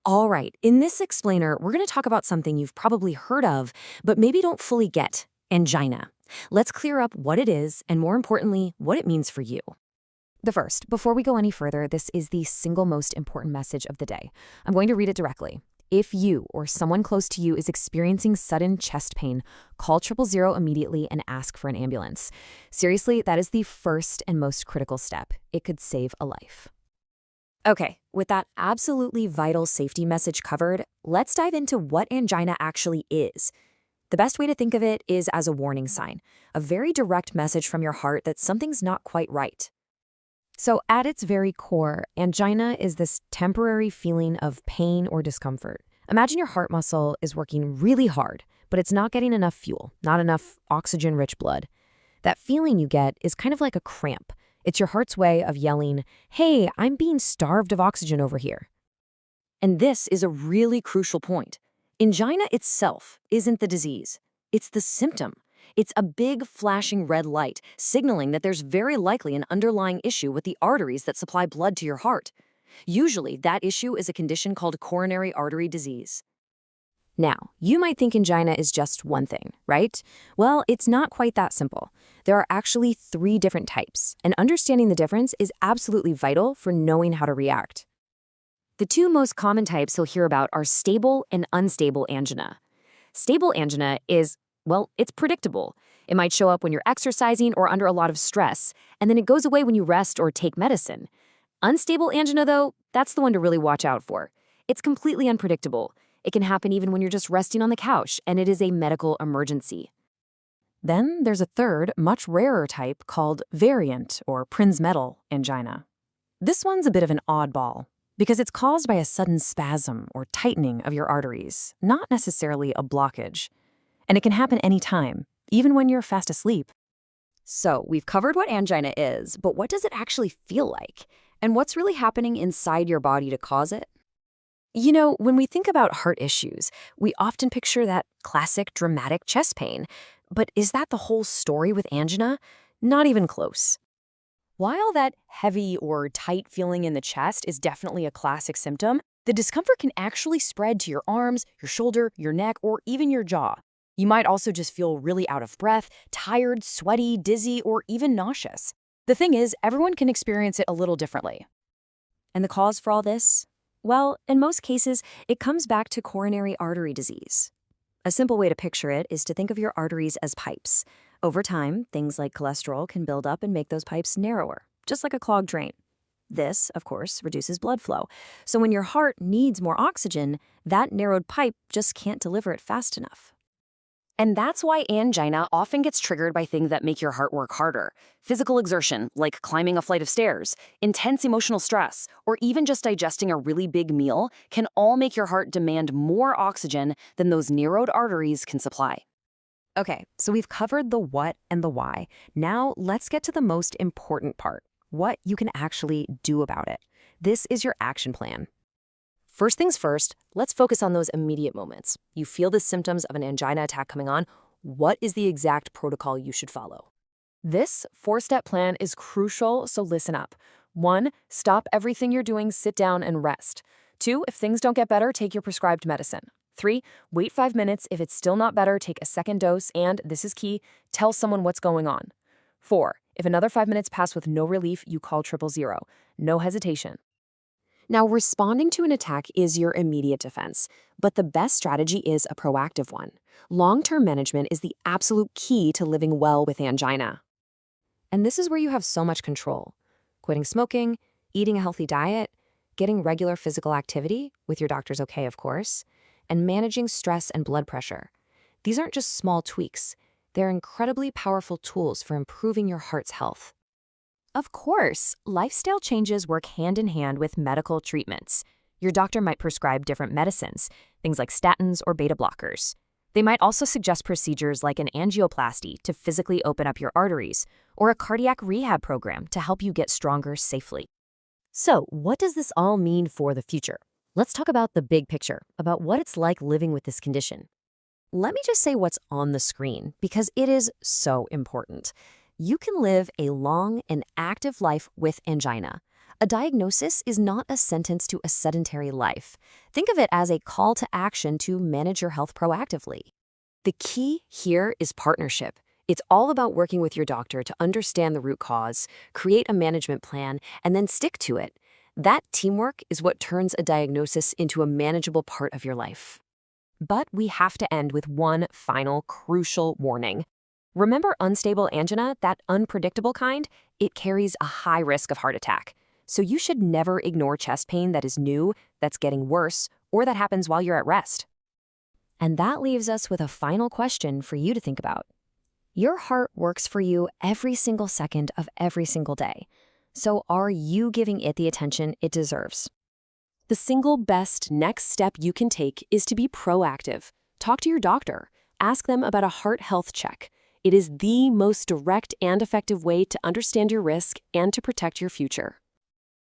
All right, in this explainer, we're going to talk about something you've probably heard of, but maybe don't fully get: angina. Let's clear up what it is and, more importantly, what it means for you. Before we go any further, this is the single most important message of the day. I'm going to read it directly. If you or someone close to you is experiencing sudden chest pain, call 000 immediately and ask for an ambulance. Seriously, that is the first and most critical step. It could save a life. Okay, with that absolutely vital safety message covered, let's dive into what angina actually is. The best way to think of it is as a warning sign, a very direct message from your heart that something's not quite right. So at its very core, angina is this temporary feeling of pain or discomfort. Imagine your heart muscle is working really hard, but it's not getting enough fuel, not enough oxygen-rich blood. That feeling you get is kind of like a cramp. It's your heart's way of yelling, "Hey, I'm being starved of oxygen over here." And this is a really crucial point. Angina itself isn't the disease. It's the symptom. It's a big flashing red light signaling that there's very likely an underlying issue with the arteries that supply blood to your heart. Usually, that issue is a condition called coronary artery disease. Now, you might think angina is just one thing, right? Well, it's not quite that simple. There are actually 3 different types, and understanding the difference is absolutely vital for knowing how to react. The 2 most common types you'll hear about are stable and unstable angina. Stable angina is, well, it's predictable. It might show up when you're exercising or under a lot of stress, and then it goes away when you rest or take medicine. Unstable angina, though, that's the one to really watch out for. It's completely unpredictable. It can happen even when you're just resting on the couch, and it is a medical emergency. Then there's a third, much rarer type called variant or Prinzmetal angina. This one's a bit of an oddball because it's caused by a sudden spasm or tightening of your arteries, not necessarily a blockage. And it can happen anytime, even when you're fast asleep. So we've covered what angina is, but what does it actually feel like? And what's really happening inside your body to cause it? You know, when we think about heart issues, we often picture that classic dramatic chest pain. But is that the whole story with angina? Not even close. While that heavy or tight feeling in the chest is definitely a classic symptom, the discomfort can actually spread to your arms, your shoulder, your neck, or even your jaw. You might also just feel really out of breath, tired, sweaty, dizzy, or even nauseous. The thing is, everyone can experience it a little differently. And the cause for all this? Well, in most cases, it comes back to coronary artery disease. A simple way to picture it is to think of your arteries as pipes. Over time, things like cholesterol can build up and make those pipes narrower, just like a clogged drain. This, of course, reduces blood flow. So when your heart needs more oxygen, that narrowed pipe just can't deliver it fast enough. And that's why angina often gets triggered by things that make your heart work harder. Physical exertion, like climbing a flight of stairs, intense emotional stress, or even just digesting a really big meal can all make your heart demand more oxygen than those narrowed arteries can supply. Okay, so we've covered the what and the why. Now let's get to the most important part: what you can actually do about it. This is your action plan. First things first, let's focus on those immediate moments. You feel the symptoms of an angina attack coming on. What is the exact protocol you should follow? This 4-step plan is crucial, so listen up. 1, stop everything you're doing, sit down and rest. 2, if things don't get better, take your prescribed medicine. 3, wait 5 minutes. If it's still not better, take a second dose and, this is key, tell someone what's going on. 4, if another 5 minutes pass with no relief, you call 000. No hesitation. Now, responding to an attack is your immediate defense, but the best strategy is a proactive one. Long-term management is the absolute key to living well with angina. And this is where you have so much control. Quitting smoking, eating a healthy diet, getting regular physical activity, with your doctor's okay, of course, and managing stress and blood pressure. These aren't just small tweaks. They're incredibly powerful tools for improving your heart's health. Of course, lifestyle changes work hand in hand with medical treatments. Your doctor might prescribe different medicines, things like statins or beta blockers. They might also suggest procedures like an angioplasty to physically open up your arteries, or a cardiac rehab program to help you get stronger safely. So, what does this all mean for the future? Let's talk about the big picture, about what it's like living with this condition. Let me just say what's on the screen, because it is so important. You can live a long and active life with angina, A diagnosis is not a sentence to a sedentary life. Think of it as a call to action to manage your health proactively. The key here is partnership. It's all about working with your doctor to understand the root cause, create a management plan, and then stick to it. That teamwork is what turns a diagnosis into a manageable part of your life. But we have to end with one final crucial warning. Remember unstable angina, that unpredictable kind? It carries a high risk of heart attack. So you should never ignore chest pain that is new, that's getting worse, or that happens while you're at rest. And that leaves us with a final question for you to think about. Your heart works for you every single second of every single day. So are you giving it the attention it deserves? The single best next step you can take is to be proactive. Talk to your doctor. Ask them about a heart health check. It is the most direct and effective way to understand your risk and to protect your future.